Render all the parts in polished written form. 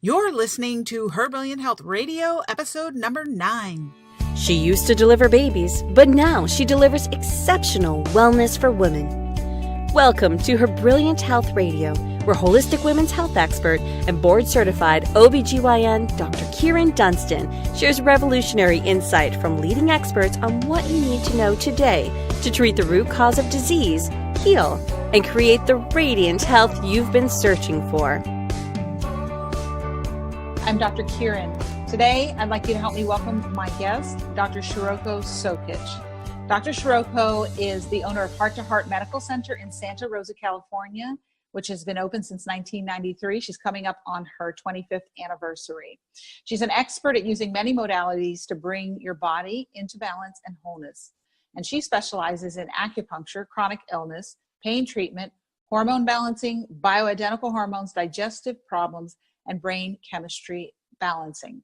You're listening to Her Brilliant Health Radio, episode number 9. She used to deliver babies, but now she delivers exceptional wellness for women. Welcome to Her Brilliant Health Radio, where holistic women's health expert and board-certified OBGYN Dr. Kyrin Dunston shares revolutionary insight from leading experts on what you need to know today to treat the root cause of disease, heal, and create the radiant health you've been searching for. I'm Dr. Kyrin. Today, I'd like you to help me welcome my guest, Dr. Shiroko Sokitch. Dr. Shiroko is the owner of Heart to Heart Medical Center in Santa Rosa, California, which has been open since 1993. She's coming up on her 25th anniversary. She's an expert at using many modalities to bring your body into balance and wholeness. And she specializes in acupuncture, chronic illness, pain treatment, hormone balancing, bioidentical hormones, digestive problems, and brain chemistry balancing.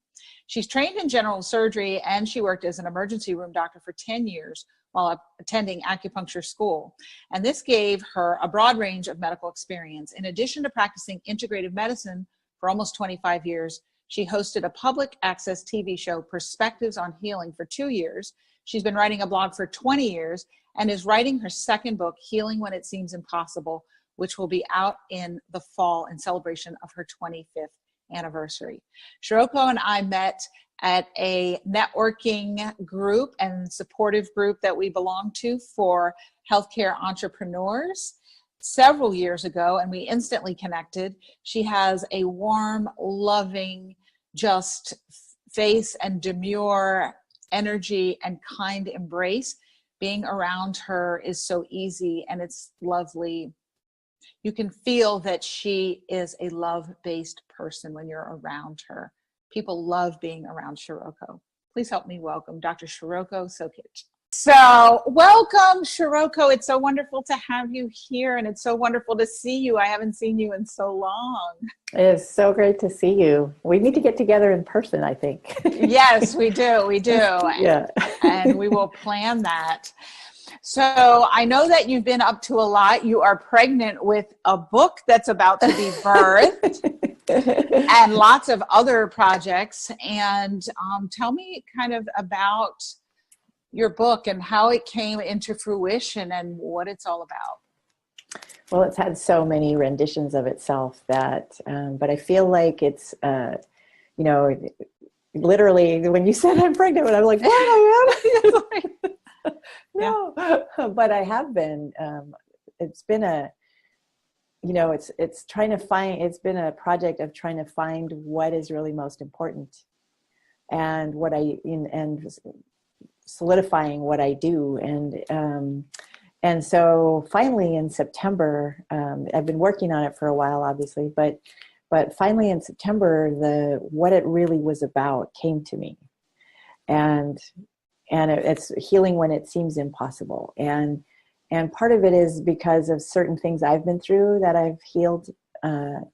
She's trained in general surgery, and she worked as an emergency room doctor for 10 years while attending acupuncture school. And this gave her a broad range of medical experience. In addition to practicing integrative medicine for almost 25 years, she hosted a public access TV show, Perspectives on Healing, for 2 years. She's been writing a blog for 20 years and is writing her second book, Healing When It Seems Impossible, which will be out in the fall in celebration of her 25th anniversary. Shiroko and I met at a networking group and supportive group that we belong to for healthcare entrepreneurs several years ago, and we instantly connected. She has a warm, loving, just face and demure energy and kind embrace. Being around her is so easy, and it's lovely. You can feel that she is a love-based person when you're around her. People love being around Shiroko. Please help me welcome Dr. Shiroko Sokitch. So welcome, Shiroko. It's so wonderful to have you here, and it's so wonderful to see you. I haven't seen you in so long. It is so great to see you. We need to get together in person, I think. Yes, we do. We do. Yeah. And we will plan that. So I know that you've been up to a lot. You are pregnant with a book that's about to be birthed and lots of other projects. And tell me kind of about your book and how it came into fruition and what it's all about. Well, it's had so many renditions of itself that, but I feel like it's, literally when you said I'm pregnant, I'm like, what? I am? No, but I have been. It's been it's been a project of trying to find what is really most important, and and solidifying what I do, and so finally in September, I've been working on it for a while, obviously, but finally in September, what it really was about came to me, and it's healing when it seems impossible. And part of it is because of certain things I've been through that I've healed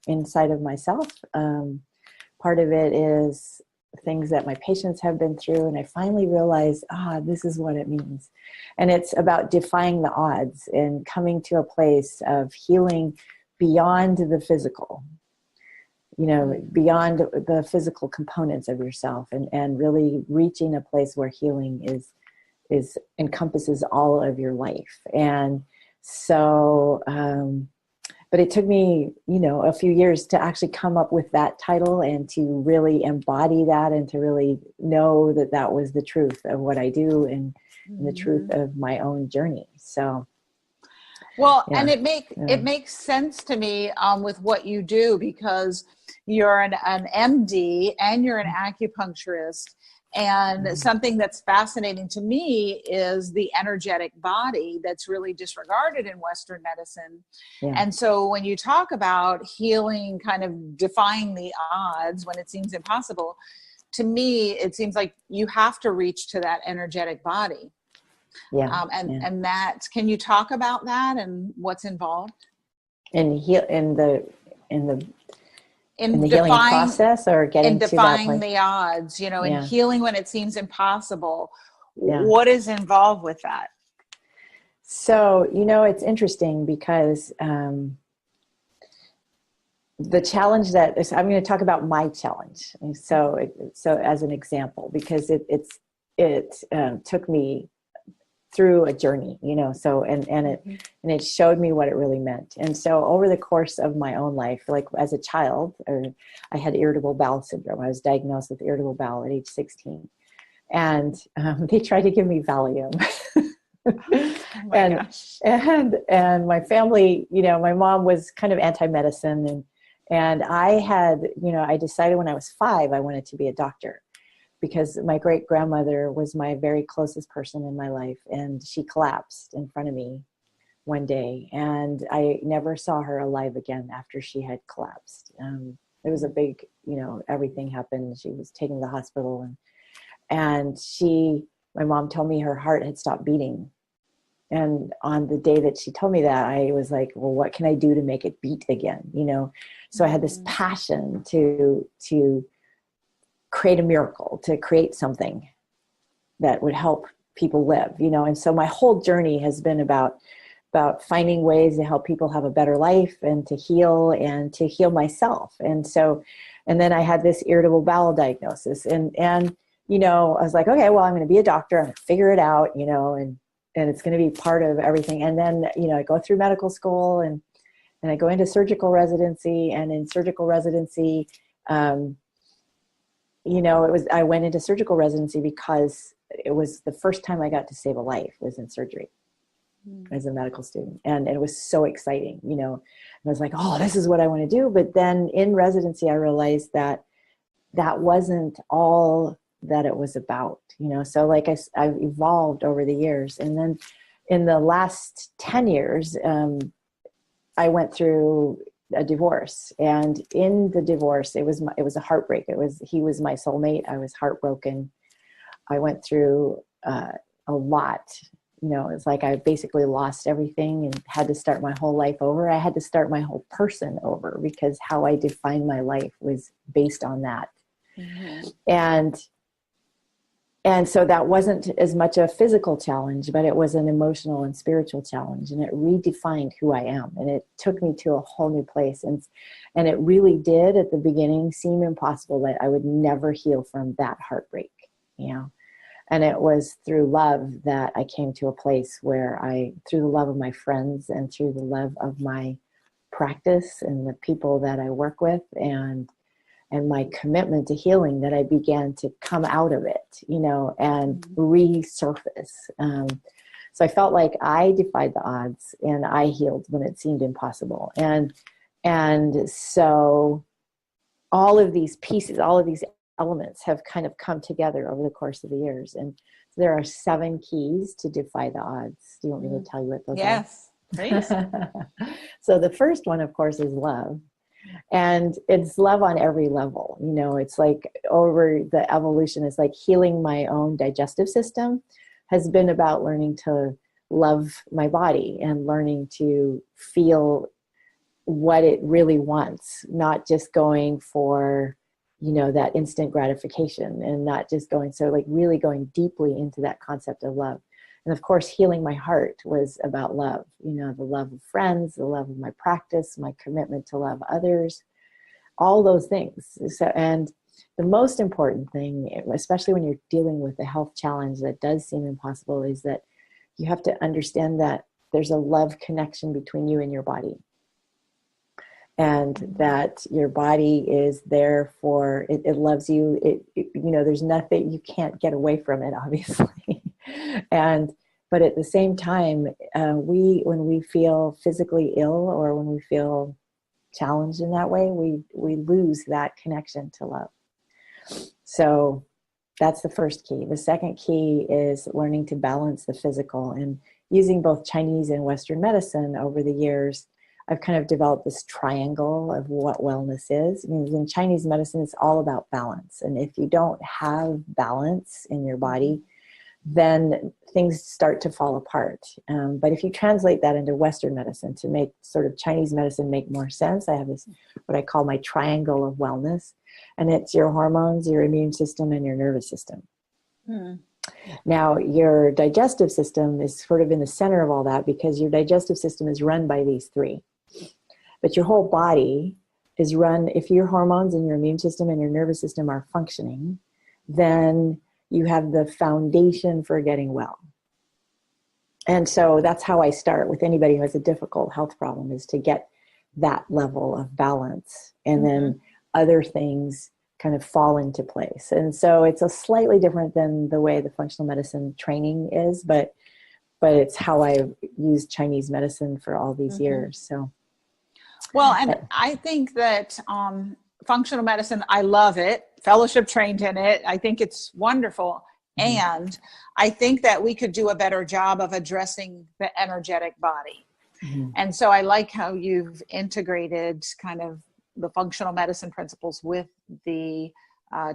inside of myself. Part of it is things that my patients have been through. And I finally realized, this is what it means. And it's about defying the odds and coming to a place of healing beyond the physical. Beyond the physical components of yourself, and really reaching a place where healing is encompasses all of your life. And so, but it took me, a few years to actually come up with that title and to really embody that and to really know that that was the truth of what I do and the truth of my own journey. So. Well, yeah. And it makes sense to me with what you do, because you're an MD and you're an acupuncturist. And something that's fascinating to me is the energetic body that's really disregarded in Western medicine. Yeah. And so when you talk about healing, kind of defying the odds when it seems impossible, to me, it seems like you have to reach to that energetic body. Yeah. And that, can you talk about that and what's involved? In the healing process, or getting to that point? In defying the odds, in healing when it seems impossible. Yeah. What is involved with that? So, it's interesting because the challenge that is, I'm going to talk about my challenge. And so as an example, because it took me through a journey, it showed me what it really meant. And so over the course of my own life, like as a child, I had irritable bowel syndrome. I was diagnosed with irritable bowel at age 16. And they tried to give me Valium. Oh my gosh. And my family, my mom was kind of anti-medicine, and I had, I decided when I was 5, I wanted to be a doctor, because my great grandmother was my very closest person in my life, and she collapsed in front of me one day, and I never saw her alive again after she had collapsed. It was a big, everything happened. She was taken to the hospital, and my mom told me her heart had stopped beating. And on the day that she told me that, I was like, well, what can I do to make it beat again? So I had this passion to create a miracle, to create something that would help people live, and so my whole journey has been about finding ways to help people have a better life and to heal myself. And then I had this irritable bowel diagnosis, and I was like, okay, well, I'm going to be a doctor. I'm going to figure it out, and it's going to be part of everything. And then, I go through medical school and I go into surgical residency, and in surgical residency, I went into surgical residency because it was the first time I got to save a life was in surgery as a medical student. And it was so exciting, and I was like, oh, this is what I want to do. But then in residency, I realized that wasn't all that it was about, so like I've evolved over the years. And then in the last 10 years, I went through a divorce, and in the divorce, it was a heartbreak. He was my soulmate. I was heartbroken. I went through a lot, it's like I basically lost everything and had to start my whole life over. I had to start my whole person over, because how I defined my life was based on that. Mm-hmm. And so that wasn't as much a physical challenge, but it was an emotional and spiritual challenge, and it redefined who I am. And it took me to a whole new place. And it really did at the beginning seem impossible that I would never heal from that heartbreak, And it was through love that I came to a place where through the love of my friends and through the love of my practice and the people that I work with, and my commitment to healing, that I began to come out of it, and resurface. So I felt like I defied the odds, and I healed when it seemed impossible. And so all of these pieces, all of these elements have kind of come together over the course of the years. And so there are 7 keys to defy the odds. Do you want me to tell you what those are? Yes, please. So the first one, of course, is love. And it's love on every level. It's like over the evolution, it's like healing my own digestive system has been about learning to love my body and learning to feel what it really wants, not just going for, that instant gratification, and not just going, so like really going deeply into that concept of love. And of course, healing my heart was about love, the love of friends, the love of my practice, my commitment to love others, all those things. So, and the most important thing, especially when you're dealing with a health challenge that does seem impossible, is that you have to understand that there's a love connection between you and your body. And that your body is there for, it loves you. There's nothing, you can't get away from it, obviously. But at the same time, when we feel physically ill or when we feel challenged in that way, we lose that connection to love. So that's the first key. The second key is learning to balance the physical, and using both Chinese and Western medicine over the years. I've kind of developed this triangle of what wellness is. I mean, in Chinese medicine, it's all about balance. And if you don't have balance in your body, then things start to fall apart. But if you translate that into Western medicine to make sort of Chinese medicine make more sense, I have this, what I call my triangle of wellness. And it's your hormones, your immune system, and your nervous system. Now, your digestive system is sort of in the center of all that, because your digestive system is run by these 3. But your whole body is run, if your hormones and your immune system and your nervous system are functioning, then you have the foundation for getting well. And so that's how I start with anybody who has a difficult health problem, is to get that level of balance. And then other things kind of fall into place. And so it's a slightly different than the way the functional medicine training is, but it's how I've used Chinese medicine for all these years. So, well, and I think that functional medicine, I love it. Fellowship trained in it. I think it's wonderful. And I think that we could do a better job of addressing the energetic body. And so I like how you've integrated kind of the functional medicine principles with the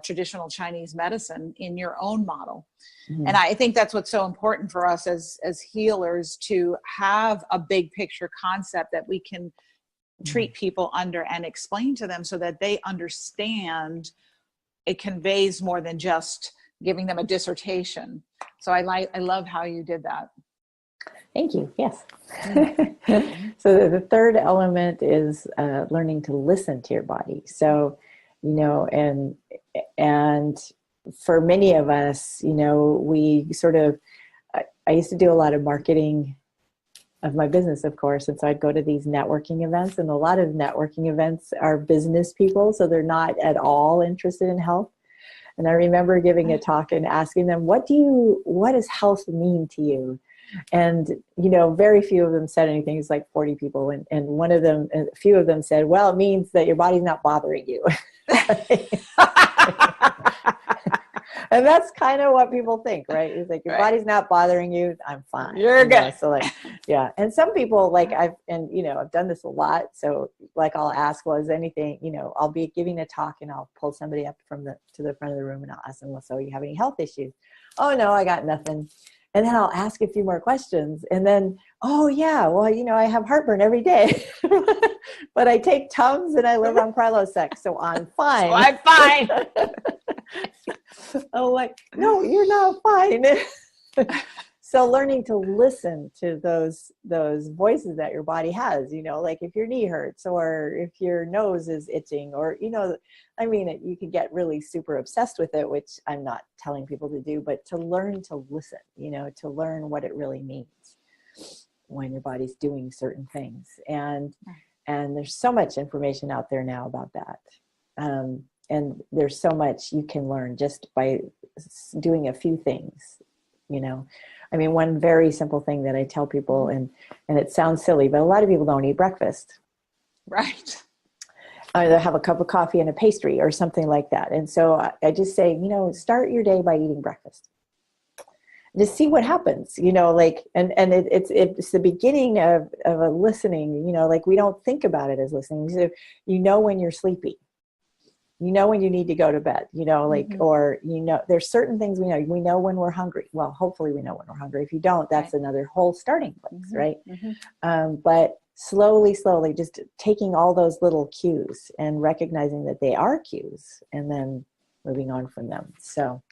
traditional Chinese medicine in your own model. And I think that's what's so important for us as healers, to have a big picture concept that we can treat people under and explain to them so that they understand it conveys more than just giving them a dissertation. So I love how you did that. Thank you. Yes. So the third element is learning to listen to your body. So, you know, and for many of us, you know, we sort of, I used to do a lot of marketing of my business, of course. And so I'd go to these networking events, and a lot of networking events are business people. So they're not at all interested in health. And I remember giving a talk and asking them, what does health mean to you? And, you know, very few of them said anything. It's like 40 people. And a few of them said, well, it means that your body's not bothering you. And that's kind of what people think, right? It's like, your body's not bothering you, I'm fine. You're good. Know? So like, yeah. And some people, like I've done this a lot. So like, I'll ask, well, is anything, you know, I'll be giving a talk and I'll pull somebody up to the front of the room and I'll ask them, well, so you have any health issues? Oh no, I got nothing. And then I'll ask a few more questions. And then, oh yeah, well, you know, I have heartburn every day, but I take Tums and I live on Prilosec, so I'm fine. So I'm fine. I'm like, no, you're not fine. So learning to listen to those voices that your body has, you know, like if your knee hurts or if your nose is itching, or, you know, I mean, you can get really super obsessed with it, which I'm not telling people to do, but to learn to listen, you know, to learn what it really means when your body's doing certain things. And there's so much information out there now about that. And there's so much you can learn just by doing a few things, you know. I mean, one very simple thing that I tell people, and it sounds silly, but a lot of people don't eat breakfast. Right. They'll have a cup of coffee and a pastry or something like that. And so I just say, you know, start your day by eating breakfast. Just see what happens, you know, like, and it's the beginning of a listening, you know, like we don't think about it as listening. So, you know, when you're sleepy. You know when you need to go to bed, you know, like, or, you know, there's certain things we know. We know when we're hungry. Well, hopefully we know when we're hungry. If you don't, that's another whole starting place, right? But slowly, just taking all those little cues and recognizing that they are cues and then moving on from them. So,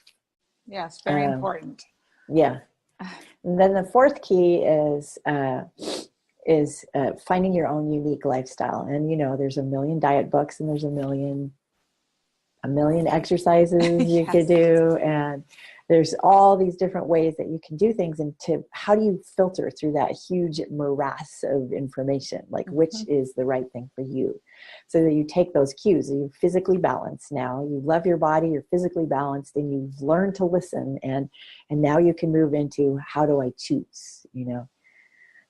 yes, very important. Yeah. And then the fourth key is finding your own unique lifestyle. And, you know, there's a million diet books and there's a million exercises you could do, and there's all these different ways that you can do things. And how do you filter through that huge morass of information, like which is the right thing for you, so that you take those cues. You're physically balanced now, you love your body, you're physically balanced, and you've learned to listen, and now you can move into, how do I choose, you know.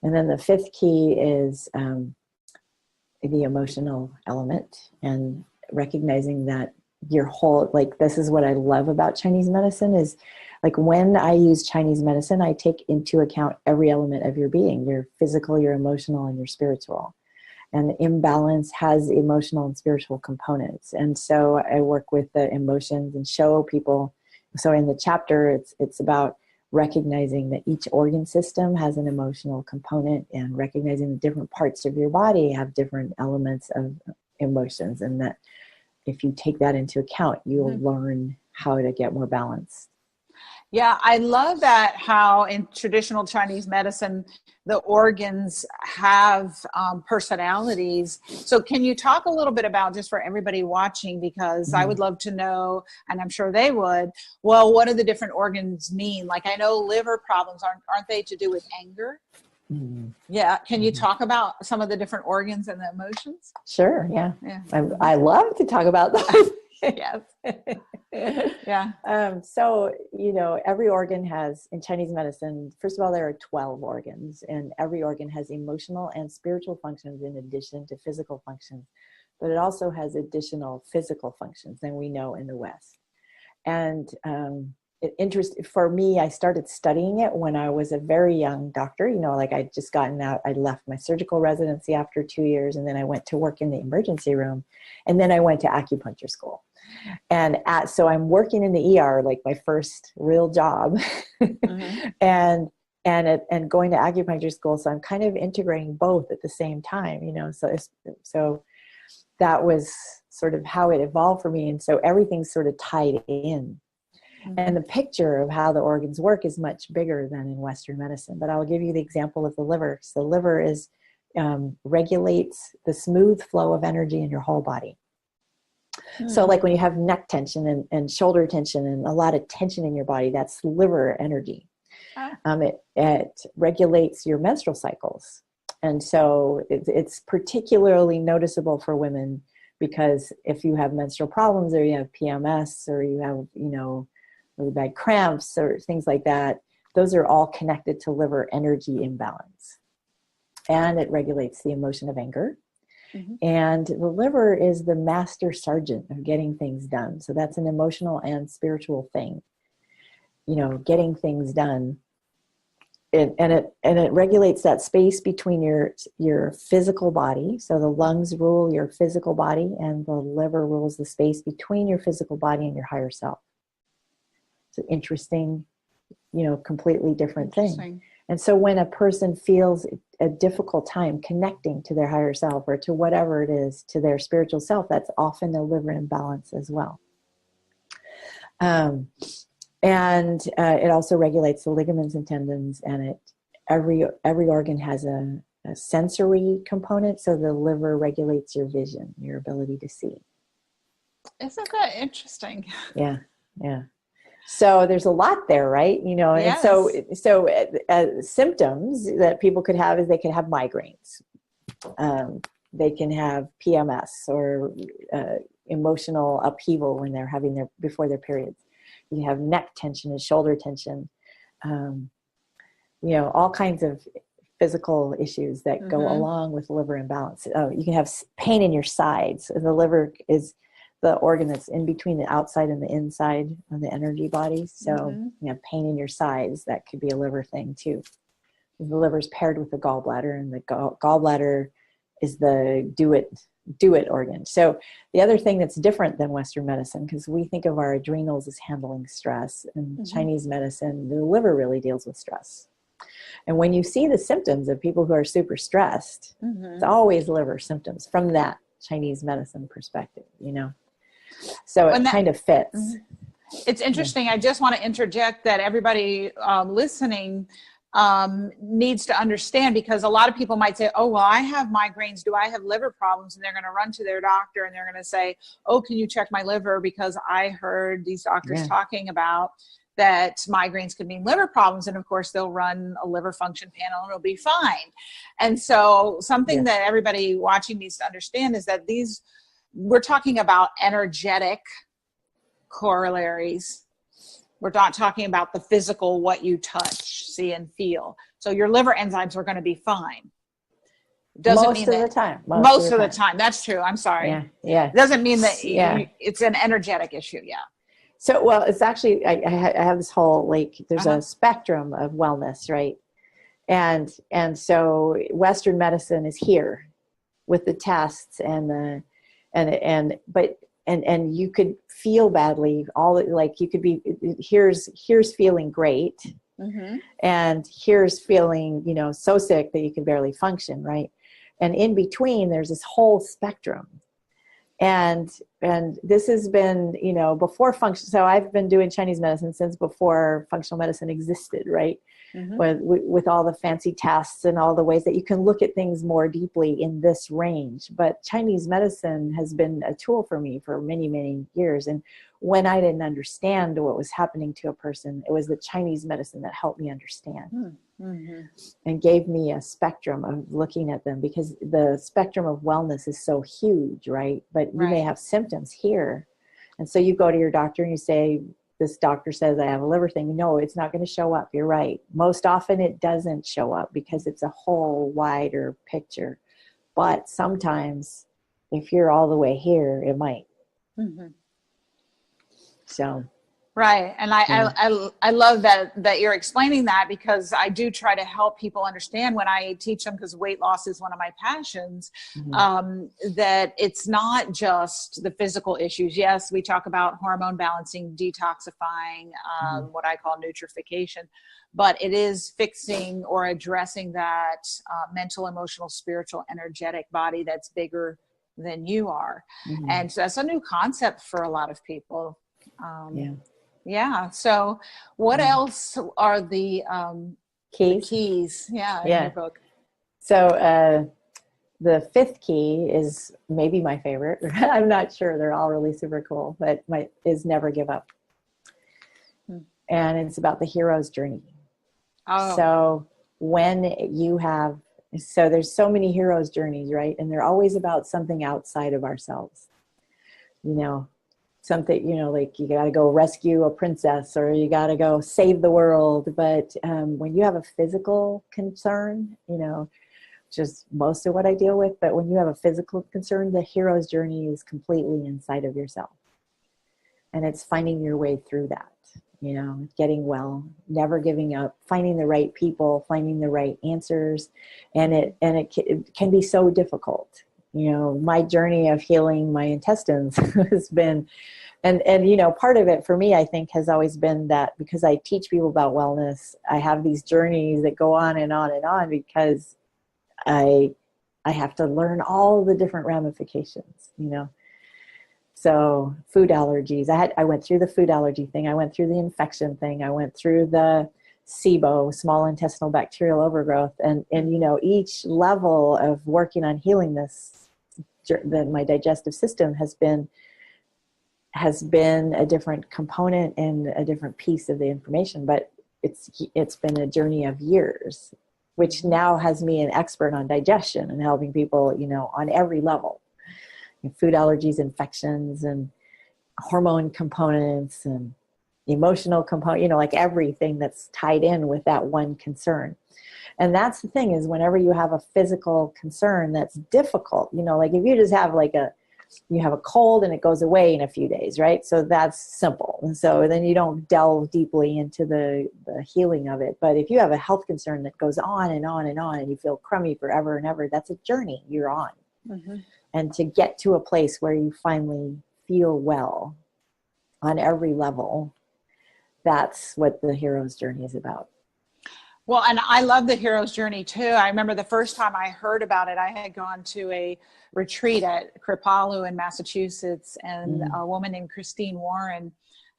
And then the fifth key is the emotional element, and recognizing that your whole, like, this is what I love about Chinese medicine, is like, when I use Chinese medicine, I take into account every element of your being, your physical, your emotional, and your spiritual. And imbalance has emotional and spiritual components. And so I work with the emotions and show people. So in the chapter, it's about recognizing that each organ system has an emotional component, and recognizing the different parts of your body have different elements of emotions, and that if you take that into account, you'll learn how to get more balanced. Yeah, I love that how in traditional Chinese medicine, the organs have personalities. So can you talk a little bit about, just for everybody watching, because I would love to know, and I'm sure they would, well, what do the different organs mean? Like I know liver problems, aren't they to do with anger? Mm-hmm. Yeah. Can you talk about some of the different organs and the emotions? Sure. Yeah. Yeah. I love to talk about those. Yes. Yeah. So, every organ has, in Chinese medicine, first of all, there are 12 organs, and every organ has emotional and spiritual functions in addition to physical functions, but it also has additional physical functions than we know in the West. And for me, I started studying it when I was a very young doctor, like I'd just gotten out, I left my surgical residency after 2 years, and then I went to work in the emergency room, and then I went to acupuncture school. And so I'm working in the ER, like my first real job, and going to acupuncture school. So I'm kind of integrating both at the same time, so that was sort of how it evolved for me. And so everything's sort of tied in. And the picture of how the organs work is much bigger than in Western medicine. But I'll give you the example of the liver. So the liver regulates the smooth flow of energy in your whole body. So like when you have neck tension and shoulder tension and a lot of tension in your body, that's liver energy. It regulates your menstrual cycles. And so it's particularly noticeable for women, because if you have menstrual problems, or you have PMS, or you have, really bad cramps or things like that, those are all connected to liver energy imbalance. And it regulates the emotion of anger. And the liver is the master sergeant of getting things done. So that's an emotional and spiritual thing, getting things done. And it regulates that space between your physical body. So the lungs rule your physical body, and the liver rules the space between your physical body and your higher self. It's an interesting, completely different thing. And so when a person feels a difficult time connecting to their higher self, or to whatever it is, to their spiritual self, that's often a liver imbalance as well. And it also regulates the ligaments and tendons, and every organ has a sensory component. So the liver regulates your vision, your ability to see. Isn't that interesting? Yeah. So there's a lot there, right? Yes. And so symptoms that people could have is they could have migraines. They can have PMS, or emotional upheaval when they're having before their periods. You have neck tension and shoulder tension, all kinds of physical issues that go along with liver imbalance. You can have pain in your sides. The liver is the organ that's in between the outside and the inside of the energy body. So you have pain in your sides, that could be a liver thing too. The liver is paired with the gallbladder, and the gallbladder is the do it organ. So the other thing that's different than Western medicine, because we think of our adrenals as handling stress, in Chinese medicine, the liver really deals with stress. And when you see the symptoms of people who are super stressed, it's always liver symptoms from that Chinese medicine perspective, So it kind of fits. It's interesting. I just want to interject that everybody listening needs to understand, because a lot of people might say, oh, well, I have migraines. Do I have liver problems? And they're going to run to their doctor, and they're going to say, oh, can you check my liver? Because I heard these doctors talking about that migraines could mean liver problems. And of course, they'll run a liver function panel and it'll be fine. And so something that everybody watching needs to understand is that we're talking about energetic corollaries. We're not talking about the physical, what you touch, see, and feel. So your liver enzymes are going to be fine. Most of the time. Most of the time. That's true. I'm sorry. Yeah. It doesn't mean that it's an energetic issue. Yeah. So, well, it's actually, I have this whole, there's a spectrum of wellness, right? And so Western medicine is here with the tests and you could feel badly, you could be, here's feeling great. And here's feeling, so sick that you can barely function, right? And in between, there's this whole spectrum. And this has been, you know, before function. So I've been doing Chinese medicine since before functional medicine existed, right? With all the fancy tests and all the ways that you can look at things more deeply in this range. But Chinese medicine has been a tool for me for many, many years. And when I didn't understand what was happening to a person, it was the Chinese medicine that helped me understand and gave me a spectrum of looking at them, because the spectrum of wellness is so huge, right? But you may have symptoms here. And so you go to your doctor and you say, this doctor says I have a liver thing. No, it's not going to show up. You're right. Most often it doesn't show up because it's a whole wider picture. But sometimes if you're all the way here, it might. So. Right. And I love that you're explaining that, because I do try to help people understand when I teach them, because weight loss is one of my passions, that it's not just the physical issues. Yes, we talk about hormone balancing, detoxifying, what I call nutrification, but it is fixing or addressing that mental, emotional, spiritual, energetic body that's bigger than you are. And so that's a new concept for a lot of people. Yeah. So what else are the keys? Yeah. In your book. So the fifth key is maybe my favorite. I'm not sure. They're all really super cool, but is never give up. And it's about the hero's journey. So when you have, so there's so many hero's journeys, right? And they're always about something outside of ourselves. You know, something, you know, like you got to go rescue a princess, or you got to go save the world. But when you have a physical concern, you know, just most of what I deal with, but when you have a physical concern, the hero's journey is completely inside of yourself. And it's finding your way through that, you know, getting well, never giving up, finding the right people, finding the right answers. And it can be so difficult. You know, my journey of healing my intestines has been, and you know, part of it for me, I think, has always been that because I teach people about wellness, I have these journeys that go on and on and on, because I have to learn all the different ramifications, you know. So food allergies, I went through the food allergy thing. I went through the infection thing. I went through the SIBO, small intestinal bacterial overgrowth. And you know, each level of working on healing this, my digestive system has been a different component and a different piece of the information, but it's been a journey of years, which now has me an expert on digestion and helping people, you know, on every level. Food allergies, infections, and hormone components, and emotional component, you know, like everything that's tied in with that one concern. And that's the thing, is whenever you have a physical concern that's difficult, you know, like if you just have you have a cold and it goes away in a few days, right? So that's simple. And so then you don't delve deeply into the healing of it. But if you have a health concern that goes on and on and on, and you feel crummy forever and ever, that's a journey you're on. And to get to a place where you finally feel well on every level, that's what the hero's journey is about. Well, and I love the hero's journey too. I remember the first time I heard about it, I had gone to a retreat at Kripalu in Massachusetts, and a woman named Christine Warren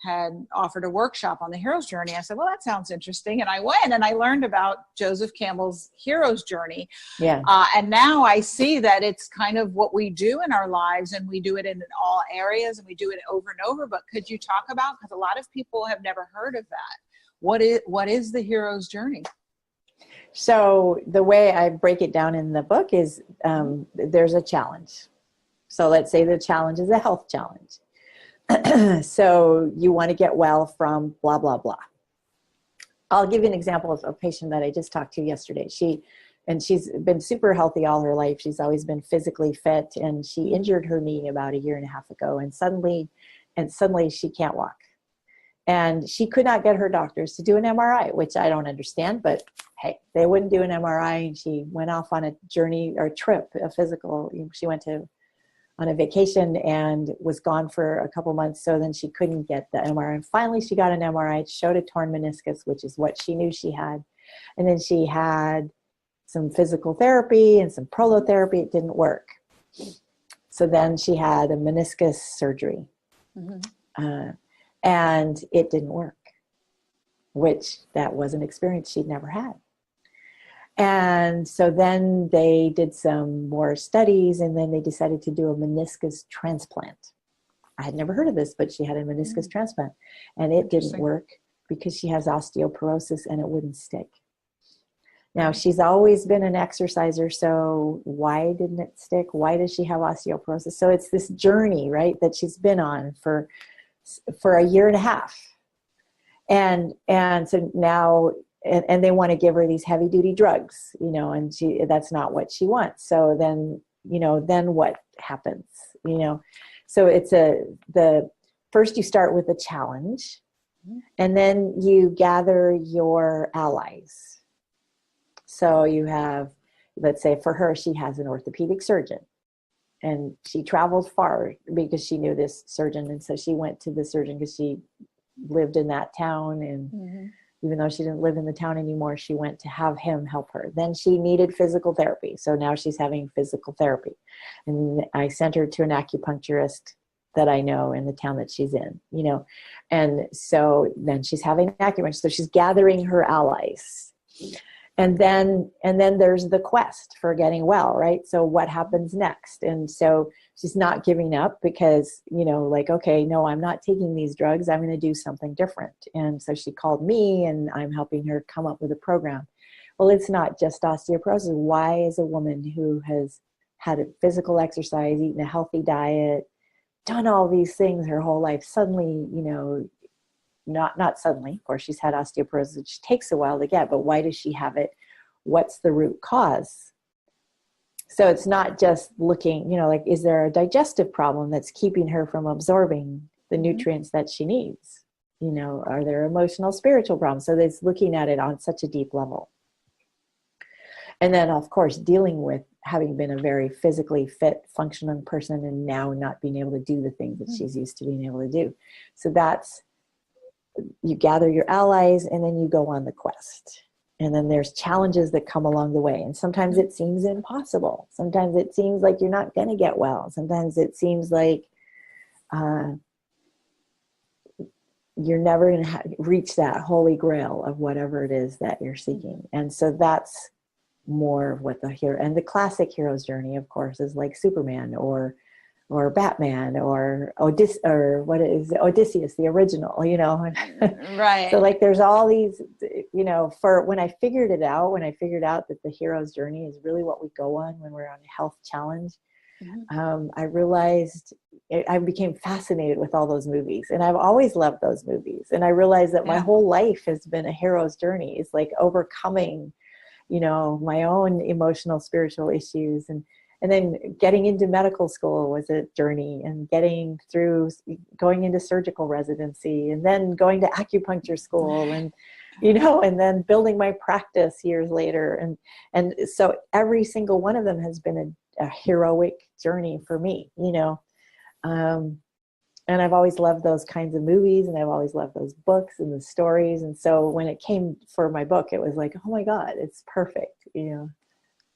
had offered a workshop on the hero's journey. I said, well, that sounds interesting. And I went and I learned about Joseph Campbell's hero's journey. And now I see that it's kind of what we do in our lives, and we do it in all areas, and we do it over and over. But could you talk about, because a lot of people have never heard of that. What is the hero's journey? So the way I break it down in the book is there's a challenge. So let's say the challenge is a health challenge. So you want to get well from blah, blah, blah. I'll give you an example of a patient that I just talked to yesterday. She's been super healthy all her life. She's always been physically fit, and she injured her knee about 1.5 years ago. And suddenly she can't walk. And she could not get her doctors to do an MRI, which I don't understand, but hey, they wouldn't do an MRI. And she went off on a journey or trip, a physical. She went on a vacation and was gone for a couple months. So then she couldn't get the MRI. And finally she got an MRI. It showed a torn meniscus, which is what she knew she had. And then she had some physical therapy and some prolotherapy. It didn't work. So then she had a meniscus surgery, and it didn't work, which that was an experience she'd never had. And so then they did some more studies, and then they decided to do a meniscus transplant. I had never heard of this, but she had a meniscus transplant, and it didn't work because she has osteoporosis and it wouldn't stick. Now, she's always been an exerciser, so why didn't it stick? Why does she have osteoporosis? So it's this journey, right, that she's been on for a year and a half. And so now, and they want to give her these heavy duty drugs, you know, and that's not what she wants. So then, you know, then what happens, you know? So it's first you start with a challenge, and then you gather your allies. So you have, let's say for her, she has an orthopedic surgeon, and she traveled far because she knew this surgeon. And so she went to the surgeon because she lived in that town. And even though she didn't live in the town anymore, she went to have him help her. Then she needed physical therapy. So now she's having physical therapy. And I sent her to an acupuncturist that I know in the town that she's in, you know. And so then she's having acupuncture. So she's gathering her allies. And then there's the quest for getting well, right? So what happens next? And so she's not giving up because, you know, like, okay, no, I'm not taking these drugs. I'm going to do something different. And so she called me, and I'm helping her come up with a program. Well, it's not just osteoporosis. Why is a woman who has had a physical exercise, eaten a healthy diet, done all these things her whole life, suddenly, you know, not suddenly, of course, she's had osteoporosis, which takes a while to get, but why does she have it? What's the root cause? So it's not just looking, you know, like, is there a digestive problem that's keeping her from absorbing the nutrients that she needs? You know, are there emotional, spiritual problems? So it's looking at it on such a deep level. And then, of course, dealing with having been a very physically fit, functioning person and now not being able to do the things that she's used to being able to do. So that's, you gather your allies, and then you go on the quest. And then there's challenges that come along the way. And sometimes it seems impossible. Sometimes it seems like you're not going to get well. Sometimes it seems like you're never going to reach that holy grail of whatever it is that you're seeking. And so that's more of what the hero, and the classic hero's journey, of course, is like Superman or Batman or Odysseus, the original, you know. Right. So like there's all these, you know, when I figured out that the hero's journey is really what we go on when we're on a health challenge, I realized I became fascinated with all those movies, and I've always loved those movies. And I realized that my whole life has been a hero's journey. It's like overcoming, you know, my own emotional, spiritual issues. And then getting into medical school was a journey, and going into surgical residency, and then going to acupuncture school, and, you know, and then building my practice years later. And so every single one of them has been a heroic journey for me, you know. And I've always loved those kinds of movies, and I've always loved those books and the stories. And so when it came for my book, it was like, oh my God, it's perfect, you know.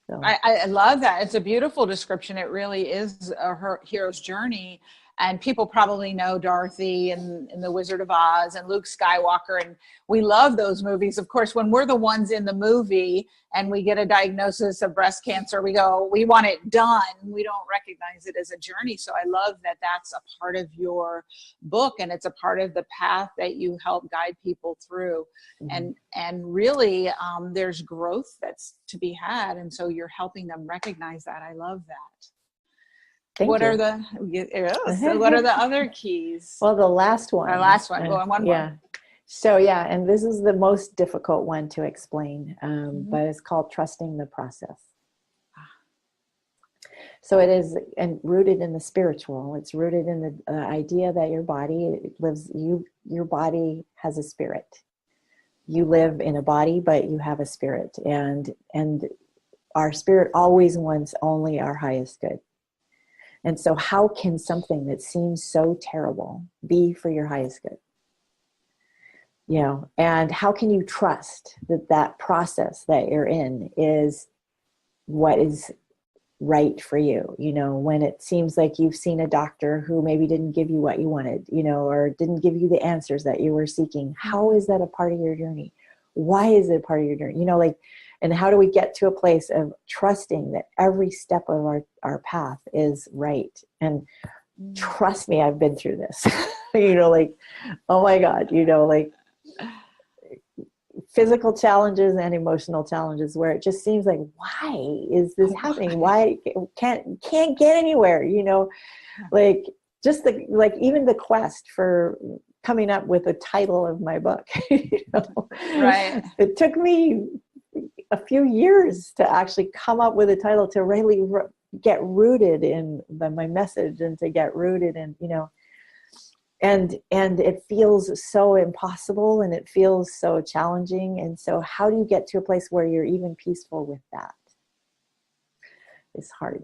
So. I love that. It's a beautiful description. It really is her hero's journey. And people probably know Dorothy and The Wizard of Oz and Luke Skywalker. And we love those movies. Of course, when we're the ones in the movie and we get a diagnosis of breast cancer, we go, we want it done. We don't recognize it as a journey. So I love that that's a part of your book, and it's a part of the path that you help guide people through. And really, there's growth that's to be had. And so you're helping them recognize that. I love that. What are the other keys? Well, the last one. Go on, one more. So and this is the most difficult one to explain, but it's called trusting the process. So it is rooted in the spiritual. It's rooted in the idea that your body your body has a spirit. You live in a body, but you have a spirit, and our spirit always wants only our highest good. And so how can something that seems so terrible be for your highest good? You know, and how can you trust that process that you're in is what is right for you, when it seems like you've seen a doctor who maybe didn't give you what you wanted, or didn't give you the answers that you were seeking. How is that a part of your journey? Why is it a part of your journey? And how do we get to a place of trusting that every step of our path is right? And trust me, I've been through this, oh my God, physical challenges and emotional challenges where it just seems like, why is this happening? Why can't get anywhere, even the quest for coming up with the title of my book, Right. It took me a few years to actually come up with a title to really get rooted in my message and to get rooted in, and it feels so impossible and it feels so challenging. And so how do you get to a place where you're even peaceful with that? It's hard.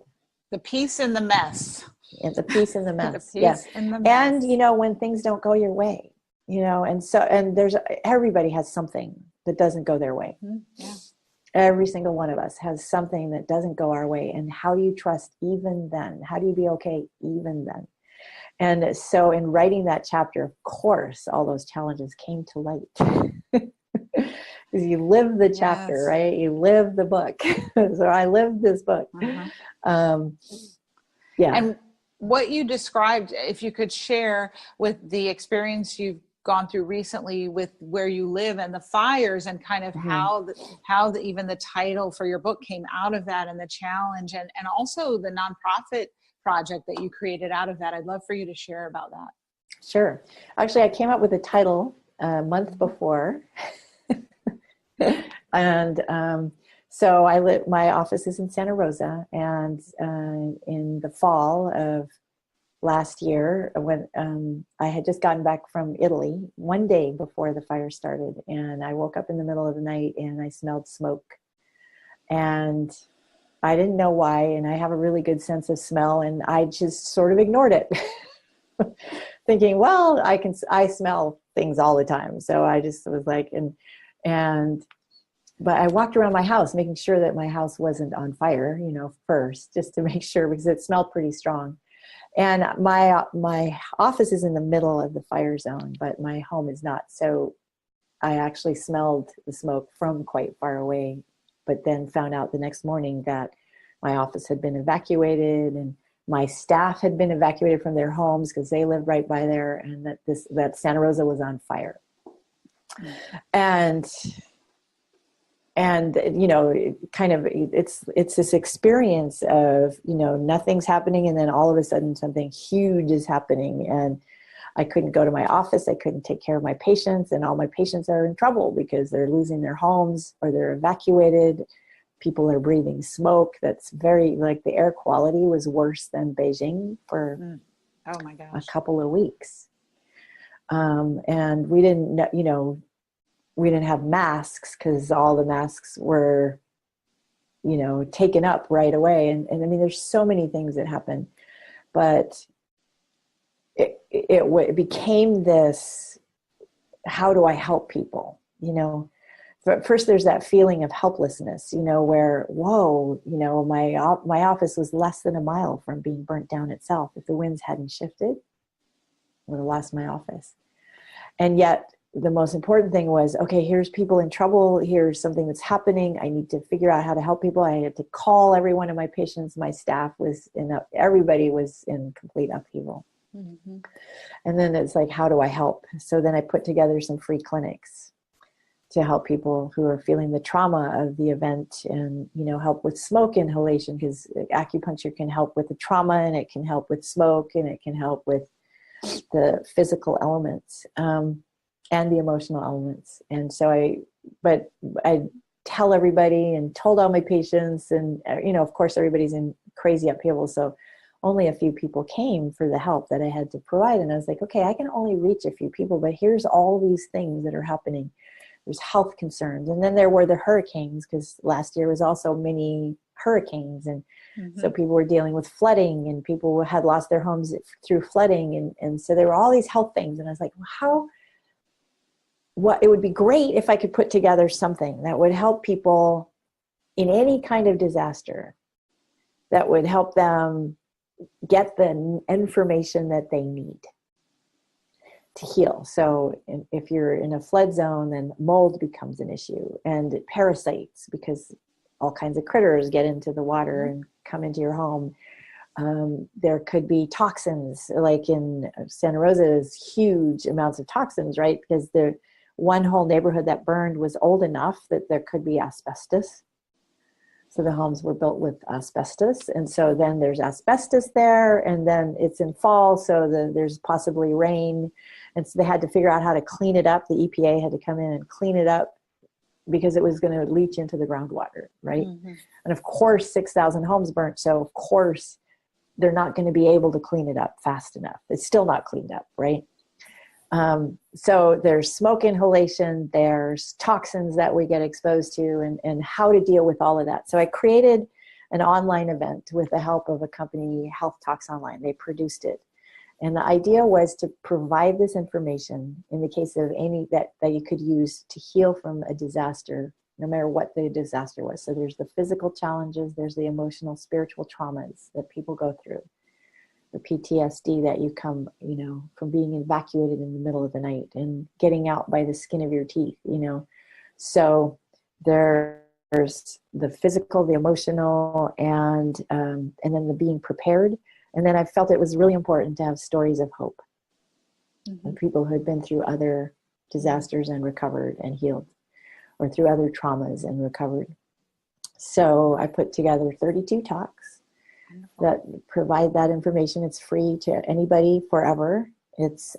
The peace in the mess. And the peace in the mess. The peace in the mess. And, when things don't go your way, and everybody has something that doesn't go their way. Yeah. Every single one of us has something that doesn't go our way. And how do you trust even then? How do you be okay even then? And so in writing that chapter, of course, all those challenges came to light. Because you live the chapter, Yes. right? You live the book. So I lived this book. Yeah. And what you described, if you could share with the experience you've gone through recently with where you live and the fires, and kind of how even the title for your book came out of that, and the challenge, and also the nonprofit project that you created out of that. I'd love for you to share about that. Sure. Actually, I came up with a title a month before. And so my office is in Santa Rosa, and in the fall of last year, when I had just gotten back from Italy, one day before the fire started, and I woke up in the middle of the night and I smelled smoke, and I didn't know why, and I have a really good sense of smell, and I just sort of ignored it, thinking, well, I smell things all the time, so I just was like, but I walked around my house, making sure that my house wasn't on fire, first, just to make sure, because it smelled pretty strong. And my office is in the middle of the fire zone, but my home is not. So I actually smelled the smoke from quite far away, but then found out the next morning that my office had been evacuated, and my staff had been evacuated from their homes because they lived right by there, and that Santa Rosa was on fire. And kind of it's this experience of, nothing's happening, and then all of a sudden something huge is happening, and I couldn't go to my office. I couldn't take care of my patients, and all my patients are in trouble because they're losing their homes or they're evacuated. People are breathing smoke. That's the air quality was worse than Beijing for Oh my gosh. a couple of weeks. And we didn't, we didn't have masks because all the masks were, taken up right away. And I mean, there's so many things that happen, but it became this, how do I help people? But first there's that feeling of helplessness, where, whoa, my office was less than a mile from being burnt down itself. If the winds hadn't shifted, I would have lost my office. And yet the most important thing was, okay, here's people in trouble. Here's something that's happening. I need to figure out how to help people. I had to call every one of my patients. My staff everybody was in complete upheaval. Mm-hmm. And then it's like, how do I help? So then I put together some free clinics to help people who are feeling the trauma of the event, and, help with smoke inhalation, because acupuncture can help with the trauma, and it can help with smoke, and it can help with the physical elements, and the emotional elements. And so I tell everybody, and told all my patients, and, of course everybody's in crazy upheaval. So only a few people came for the help that I had to provide. And I was like, okay, I can only reach a few people, but here's all these things that are happening. There's health concerns. And then there were the hurricanes, because last year was also many hurricanes. And so people were dealing with flooding, and people had lost their homes through flooding. And so there were all these health things. And I was like, it would be great if I could put together something that would help people in any kind of disaster that would help them get the information that they need to heal. So if you're in a flood zone, then mold becomes an issue, and parasites, because all kinds of critters get into the water and come into your home. There could be toxins, like in Santa Rosa, there's huge amounts of toxins, right? Because the one whole neighborhood that burned was old enough that there could be asbestos. So the homes were built with asbestos. And so then there's asbestos there, and then it's in fall, so there's possibly rain. And so they had to figure out how to clean it up. The EPA had to come in and clean it up because it was going to leach into the groundwater, right? Mm-hmm. And of course, 6,000 homes burnt. So of course, they're not going to be able to clean it up fast enough. It's still not cleaned up, right? So there's smoke inhalation, there's toxins that we get exposed to, and how to deal with all of that. So I created an online event with the help of a company, Health Talks Online. They produced it. And the idea was to provide this information in the case of any that you could use to heal from a disaster, no matter what the disaster was. So there's the physical challenges, there's the emotional, spiritual traumas that people go through, the PTSD that you come, from being evacuated in the middle of the night and getting out by the skin of your teeth, So there's the physical, the emotional, and then the being prepared. And then I felt it was really important to have stories of hope. Mm-hmm. And people who had been through other disasters and recovered and healed, or through other traumas and recovered. So I put together 32 talks that provide that information. It's free to anybody forever. It's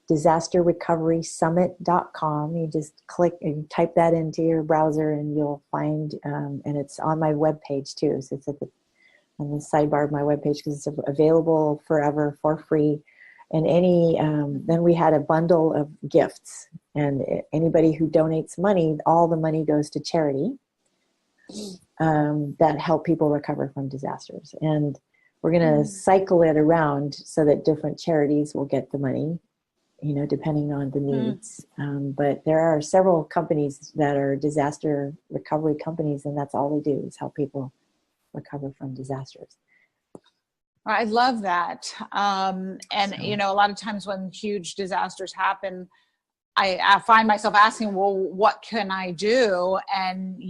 disasterrecoverysummit.com. You just click and type that into your browser and you'll find, and it's on my webpage too. So it's on the sidebar of my webpage because it's available forever for free. And then we had a bundle of gifts, and anybody who donates money, all the money goes to charity that help people recover from disasters. And we're going to cycle it around so that different charities will get the money, depending on the needs. But there are several companies that are disaster recovery companies, and that's all they do is help people recover from disasters. I love that. A lot of times when huge disasters happen, I find myself asking, well, what can I do? And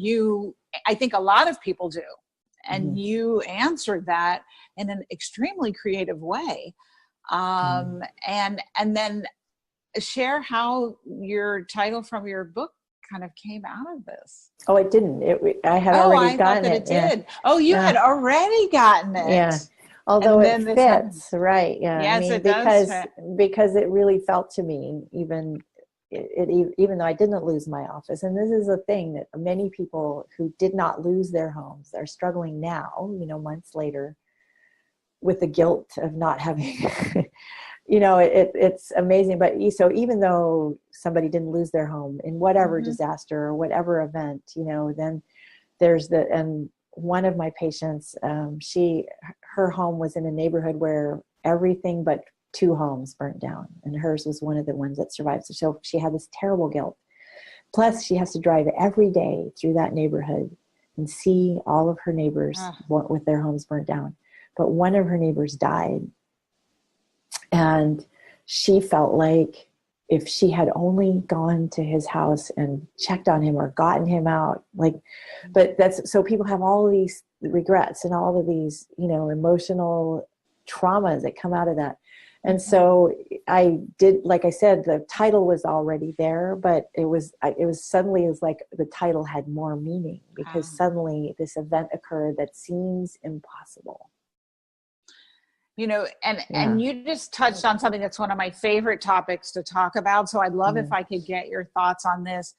I think a lot of people do. And you answered that in an extremely creative way. And then share how your title from your book kind of came out of this. Oh, it didn't. I had already gotten it. It did. Yeah. Oh, you had already gotten it. Yeah. Although it fits, right? Yeah. Yes, it does fit. Because it really felt to me, even though I didn't lose my office, and this is a thing that many people who did not lose their homes are struggling now, months later, with the guilt of not having. It's amazing. But so even though somebody didn't lose their home in whatever disaster or whatever event, then there's one of my patients, her home was in a neighborhood where everything but 2 homes burnt down, and hers was one of the ones that survived. So she had this terrible guilt. Plus, she has to drive every day through that neighborhood and see all of her neighbors with their homes burnt down. But one of her neighbors died, and she felt like if she had only gone to his house and checked on him or gotten him out, but so people have all of these regrets and all of these, emotional traumas that come out of that. And so I did, like I said, the title was already there, but it was suddenly, it was like the title had more meaning because suddenly this event occurred that seems impossible. And you just touched on something that's one of my favorite topics to talk about. So I'd love if I could get your thoughts on this.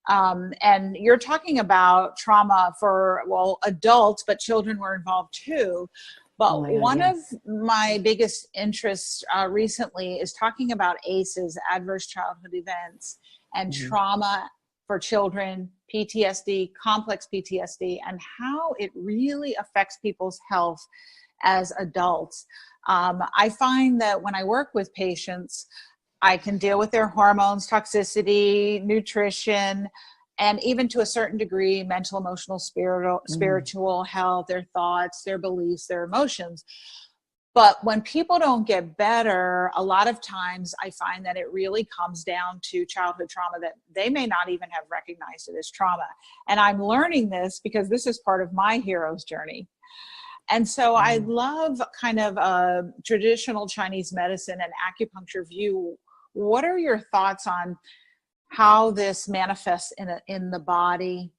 And you're talking about trauma for, adults, but children were involved too. But one of my biggest interests recently is talking about ACEs, adverse childhood events, and trauma for children, PTSD, complex PTSD, and how it really affects people's health as adults. I find that when I work with patients, I can deal with their hormones, toxicity, nutrition, and even to a certain degree, mental, emotional, spiritual health, their thoughts, their beliefs, their emotions. But when people don't get better, a lot of times I find that it really comes down to childhood trauma that they may not even have recognized it as trauma. And I'm learning this because this is part of my hero's journey. And so I love kind of a traditional Chinese medicine and acupuncture view. What are your thoughts on how this manifests in the body,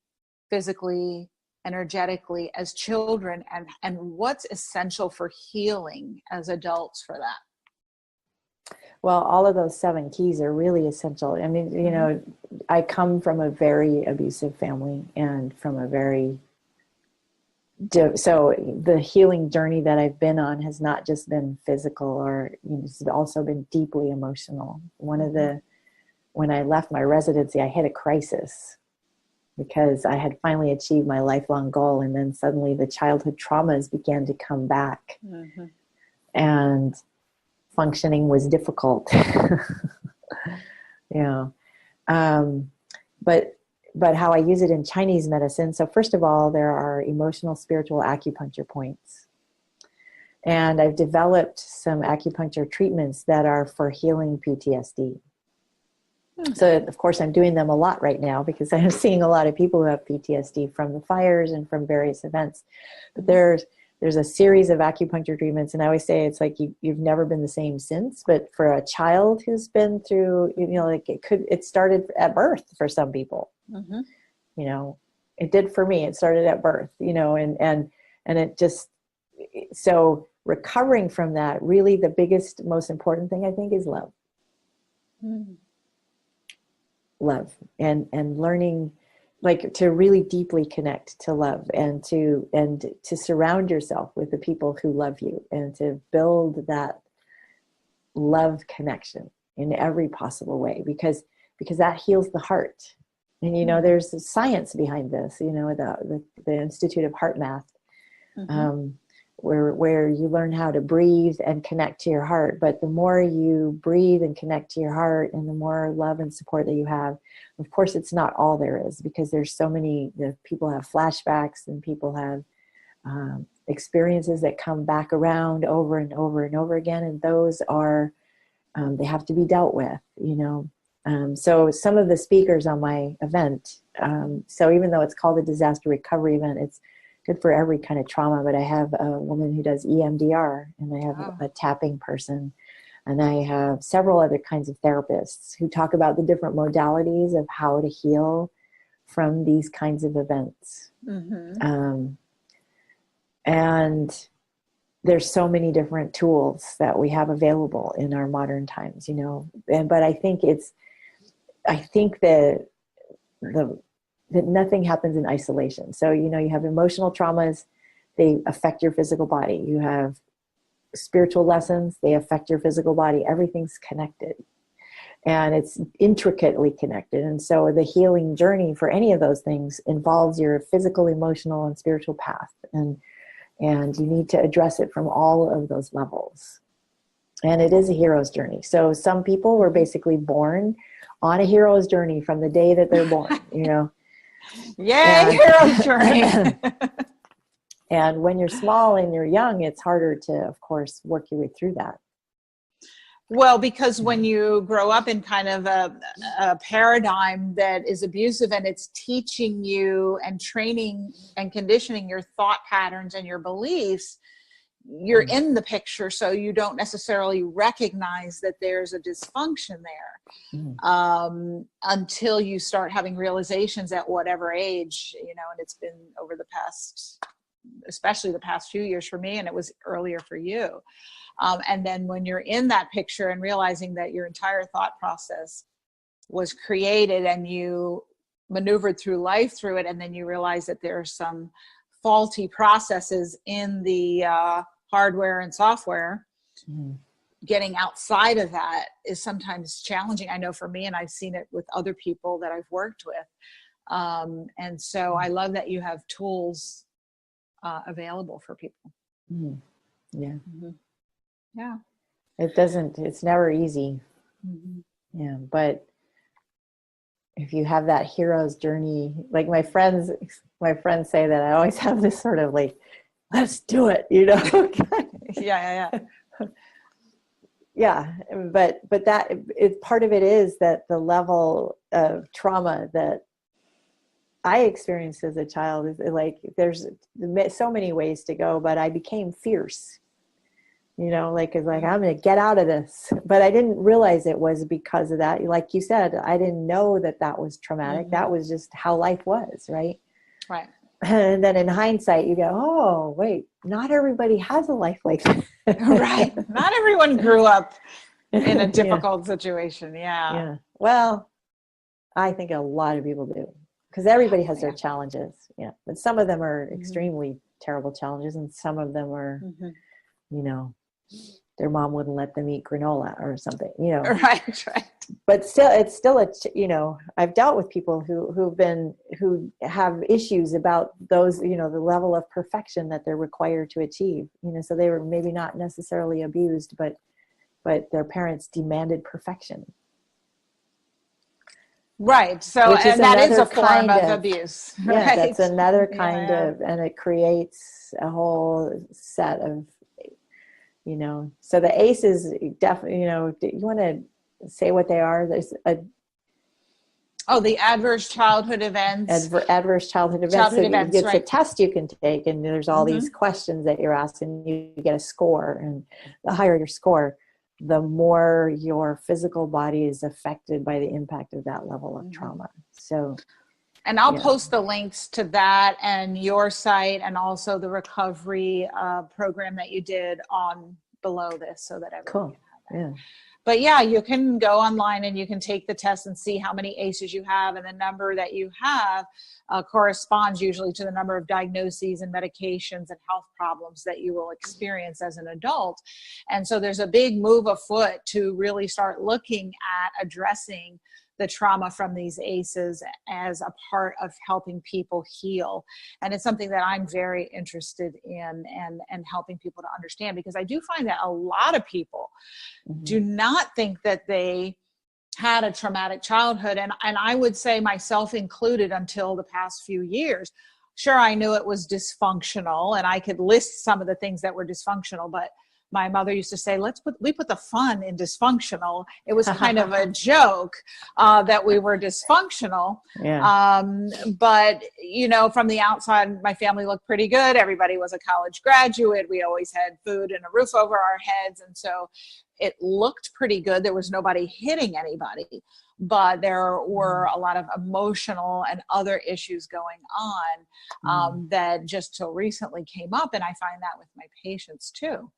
physically, energetically as children, and what's essential for healing as adults for that? Well, all of those 7 keys are really essential. I mean, you know, I come from a very abusive family and from a very, so the healing journey that I've been on has not just been physical, or it's also been deeply emotional. When I left my residency, I hit a crisis because I had finally achieved my lifelong goal. And then suddenly the childhood traumas began to come back, and functioning was difficult. But how I use it in Chinese medicine. So first of all, there are emotional, spiritual acupuncture points. And I've developed some acupuncture treatments that are for healing PTSD. So, of course, I'm doing them a lot right now because I'm seeing a lot of people who have PTSD from the fires and from various events. But there's a series of acupuncture treatments, and I always say it's like you've never been the same since. But for a child who's been through, like it started at birth for some people. It did for me. It started at birth, and it just, so recovering from that, really the biggest, most important thing I think is love. Love and learning, like, to really deeply connect to love, and to surround yourself with the people who love you, and to build that love connection in every possible way, because that heals the heart. And there's science behind this, the Institute of Heart Math, where you learn how to breathe and connect to your heart. But the more you breathe and connect to your heart, and the more love and support that you have, of course, it's not all there is, because there's so many, people have flashbacks, and people have experiences that come back around over and over and over again. And those are, they have to be dealt with, So some of the speakers on my event, so even though it's called a disaster recovery event, it's good for every kind of trauma. But I have a woman who does EMDR, and I have a tapping person, and I have several other kinds of therapists who talk about the different modalities of how to heal from these kinds of events. And there's so many different tools that we have available in our modern times, but I think that nothing happens in isolation. So, you have emotional traumas, they affect your physical body. You have spiritual lessons, they affect your physical body. Everything's connected, and it's intricately connected. And so the healing journey for any of those things involves your physical, emotional, and spiritual path. And you need to address it from all of those levels. And it is a hero's journey. So some people were basically born on a hero's journey from the day that they're born, Yay, hero's journey. And when you're small and you're young, it's harder to, of course, work your way through that. Well, because when you grow up in kind of a paradigm that is abusive, and it's teaching you and training and conditioning your thought patterns and your beliefs, you're in the picture, so you don't necessarily recognize that there's a dysfunction there until you start having realizations at whatever age, and it's been over the past, especially the past few years for me, and it was earlier for you. And then when you're in that picture and realizing that your entire thought process was created, and you maneuvered through life through it, and then you realize that there are some faulty processes in the hardware and software, getting outside of that is sometimes challenging. I know for me, and I've seen it with other people that I've worked with. And so I love that you have tools available for people. Yeah. Yeah. It's never easy. Yeah. But if you have that hero's journey, like my friends say that I always have this sort of like, let's do it, you know? Yeah. Yeah, but that part of it is that the level of trauma that I experienced as a child is like, there's so many ways to go, but I became fierce, you know, like, it's like, I'm going to get out of this, but I didn't realize it was because of that. Like you said, I didn't know that that was traumatic. That was just how life was. Right. And then in hindsight, you go, oh, wait, not everybody has a life like that. Right. Not everyone grew up in a difficult situation. Yeah. Well, I think a lot of people do, because everybody has their challenges. Yeah. But some of them are extremely terrible challenges, and some of them are, you know, their mom wouldn't let them eat granola or something, you know. Right. But still, it's still you know, I've dealt with people who have issues about those, you know, the level of perfection that they're required to achieve, you know, so they were maybe not necessarily abused, but their parents demanded perfection. Right. So, and that is a form of abuse. Yeah, right? That's another kind of, and it creates a whole set of, you know, so the ACEs definitely, you know, do you want to say what they are? There's the adverse childhood events. Adverse childhood events. It's a test you can take, and there's all these questions that you're asked, and you get a score, and the higher your score, the more your physical body is affected by the impact of that level of trauma. So, and I'll post the links to that and your site, and also the recovery program that you did on below this, so that everyone can have that. But yeah, you can go online and you can take the test and see how many ACEs you have, and the number that you have corresponds usually to the number of diagnoses and medications and health problems that you will experience as an adult. And so there's a big move afoot to really start looking at addressing the trauma from these ACEs as a part of helping people heal. And it's something that I'm very interested in and helping people to understand, because I do find that a lot of people do not think that they had a traumatic childhood. And I would say myself included until the past few years. Sure, I knew it was dysfunctional, and I could list some of the things that were dysfunctional, but my mother used to say, we put the fun in dysfunctional. It was kind of a joke that we were dysfunctional. But, you know, from the outside, my family looked pretty good. Everybody was a college graduate. We always had food and a roof over our heads. And so it looked pretty good. There was nobody hitting anybody, but there were a lot of emotional and other issues going on that just till recently came up. And I find that with my patients too.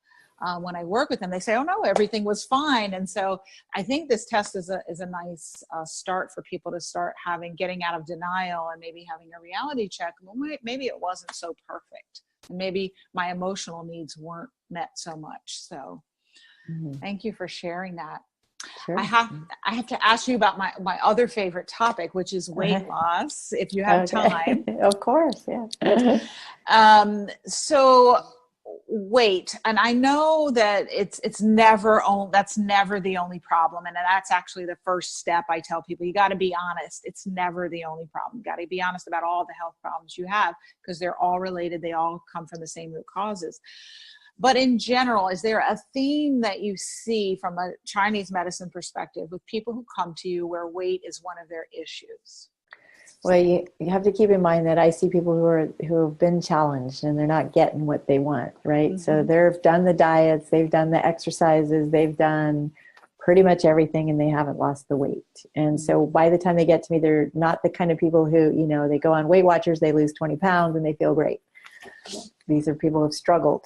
When I work with them, they say, oh no, everything was fine. And so I think this test is a nice start for people to start getting out of denial and maybe having a reality check. Well, maybe it wasn't so perfect. And maybe my emotional needs weren't met so much. So thank you for sharing that. Sure. I have to ask you about my other favorite topic, which is weight loss, if you have time. Of course, yeah. So weight, and I know that that's never the only problem, and that's actually the first step. I tell people, you got to be honest. It's never the only problem. You got to be honest about all the health problems you have, because they're all related. They all come from the same root causes. But in general, is there a theme that you see from a Chinese medicine perspective with people who come to you where weight is one of their issues? Well, you have to keep in mind that I see people who have been challenged and they're not getting what they want, right? So they've done the diets, they've done the exercises, they've done pretty much everything, and they haven't lost the weight. And so by the time they get to me, they're not the kind of people who, you know, they go on Weight Watchers, they lose 20 pounds and they feel great. These are people who have struggled.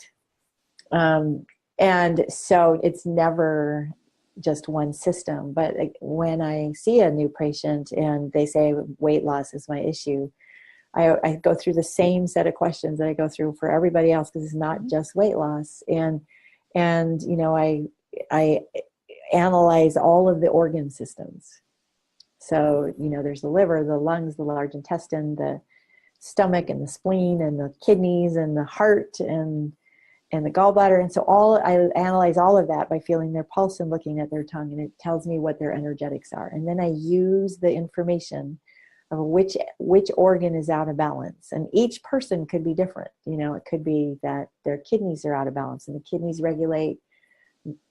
And so it's never just one system. But when I see a new patient and they say weight loss is my issue, I go through the same set of questions that I go through for everybody else, because it's not just weight loss. And you know, I analyze all of the organ systems. So, you know, there's the liver, the lungs, the large intestine, the stomach and the spleen and the kidneys and the heart, and and the gallbladder. And so I analyze all of that by feeling their pulse and looking at their tongue, and it tells me what their energetics are. And then I use the information of which organ is out of balance. And each person could be different. You know, it could be that their kidneys are out of balance, and the kidneys regulate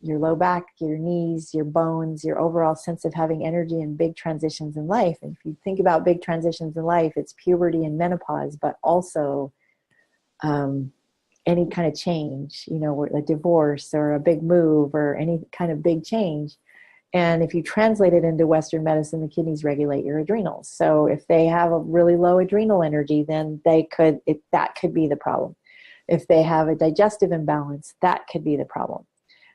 your low back, your knees, your bones, your overall sense of having energy in big transitions in life. And if you think about big transitions in life, it's puberty and menopause, but also any kind of change, you know, a divorce or a big move or any kind of big change. And if you translate it into Western medicine, the kidneys regulate your adrenals. So if they have a really low adrenal energy, then that could be the problem. If they have a digestive imbalance, that could be the problem.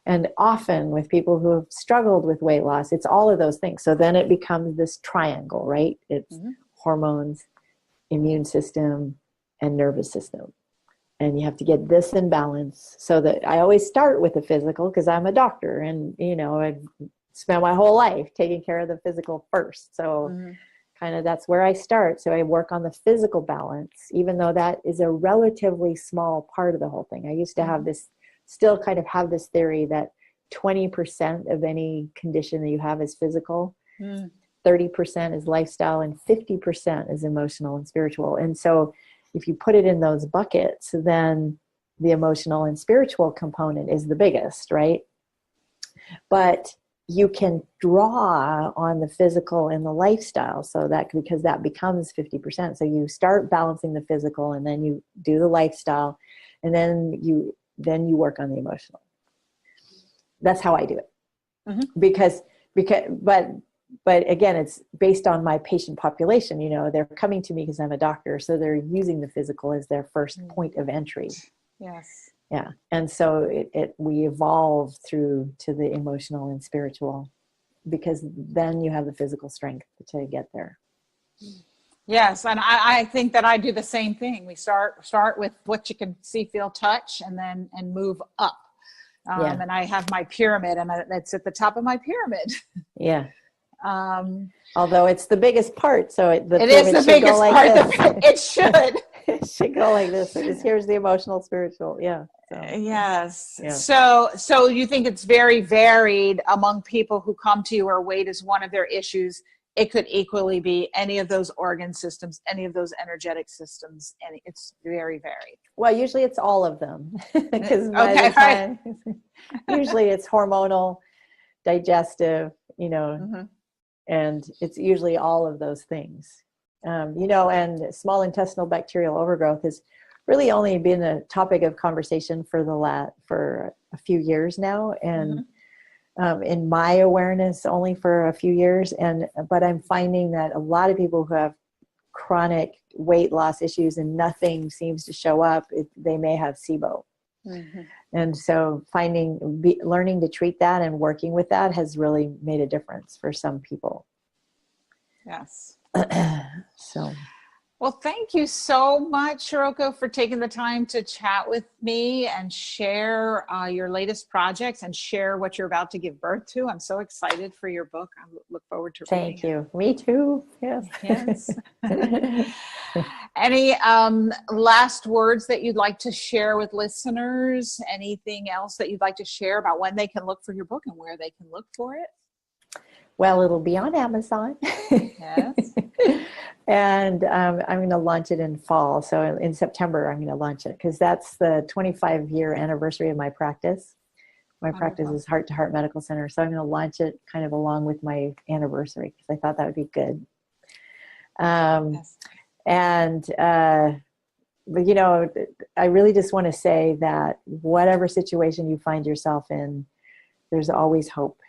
And often with people who have struggled with weight loss, it's all of those things. So then it becomes this triangle, right? It's hormones, immune system, and nervous system. And you have to get this in balance. So that I always start with the physical because I'm a doctor, and, you know, I've spent my whole life taking care of the physical first. So kind of that's where I start. So I work on the physical balance, even though that is a relatively small part of the whole thing. I used to have this, still kind of have this theory that 20% of any condition that you have is physical, 30% is lifestyle, and 50% is emotional and spiritual. And so if you put it in those buckets, then the emotional and spiritual component is the biggest, right? But you can draw on the physical and the lifestyle, so that, because that becomes 50%. So you start balancing the physical, and then you do the lifestyle, and then you work on the emotional. That's how I do it. Because but again, it's based on my patient population. You know, they're coming to me because I'm a doctor, so they're using the physical as their first point of entry. Yes. Yeah. And so we evolve through to the emotional and spiritual, because then you have the physical strength to get there. Yes. And I think that I do the same thing. We start with what you can see, feel, touch, and move up. And I have my pyramid, and that's at the top of my pyramid. Yeah. Although it's the biggest part. So it is the biggest part. It should. It should go like this. Here's the emotional, spiritual. Yeah. So, yes. Yeah. So you think it's very varied among people who come to you, or weight is one of their issues. It could equally be any of those organ systems, any of those energetic systems, and it's very varied. Well, usually it's all of them. Because usually it's hormonal, digestive, you know, and it's usually all of those things. You know, and small intestinal bacterial overgrowth has really only been a topic of conversation for a few years now, and in my awareness, only for a few years. But I'm finding that a lot of people who have chronic weight loss issues and nothing seems to show up, they may have SIBO. And so learning to treat that and working with that has really made a difference for some people. Yes. So, well, thank you so much, Shiroko, for taking the time to chat with me and share your latest projects and share what you're about to give birth to. I'm so excited for your book. I look forward to reading it. Thank you. Me too. Yes. Yes. Any last words that you'd like to share with listeners? Anything else that you'd like to share about when they can look for your book and where they can look for it? Well, it'll be on Amazon. Yes. And I'm going to launch it in fall. So in September, I'm going to launch it, because that's the 25-year anniversary of my practice. My practice is Heart to Heart Medical Center. So I'm going to launch it kind of along with my anniversary, because I thought that would be good. Yes. But, you know, I really just want to say that whatever situation you find yourself in, there's always hope.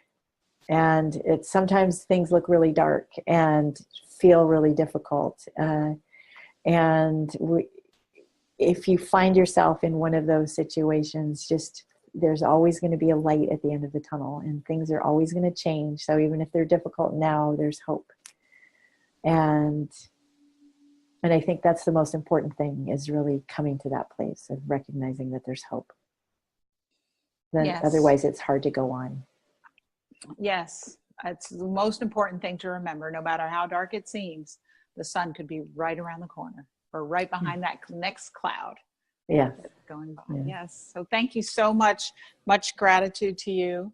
And sometimes things look really dark and feel really difficult. If you find yourself in one of those situations, there's always going to be a light at the end of the tunnel, and things are always going to change. So even if they're difficult now, there's hope. And I think that's the most important thing, is really coming to that place of recognizing that there's hope. Then otherwise it's hard to go on. Yes, it's the most important thing to remember. No matter how dark it seems, the sun could be right around the corner or right behind that next cloud. Yeah. going by. Yeah. Yes. So thank you so much. Much gratitude to you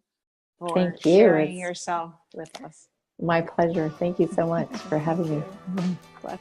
for Thank you. sharing yourself with us. My pleasure. Thank you so much for having me.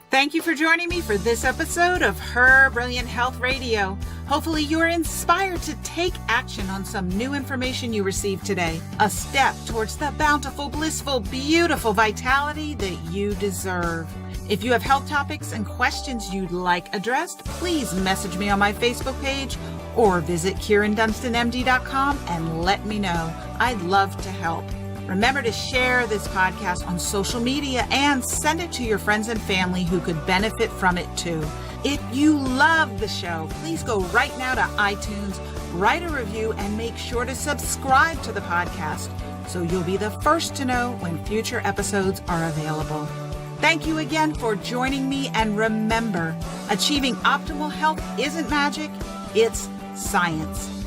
Thank you for joining me for this episode of Her Brilliant Health Radio. Hopefully you are inspired to take action on some new information you received today. A step towards the bountiful, blissful, beautiful vitality that you deserve. If you have health topics and questions you'd like addressed, please message me on my Facebook page or visit KyrinDunstonMD.com and let me know. I'd love to help. Remember to share this podcast on social media and send it to your friends and family who could benefit from it too. If you love the show, please go right now to iTunes, write a review, and make sure to subscribe to the podcast so you'll be the first to know when future episodes are available. Thank you again for joining me, and remember, achieving optimal health isn't magic, it's science.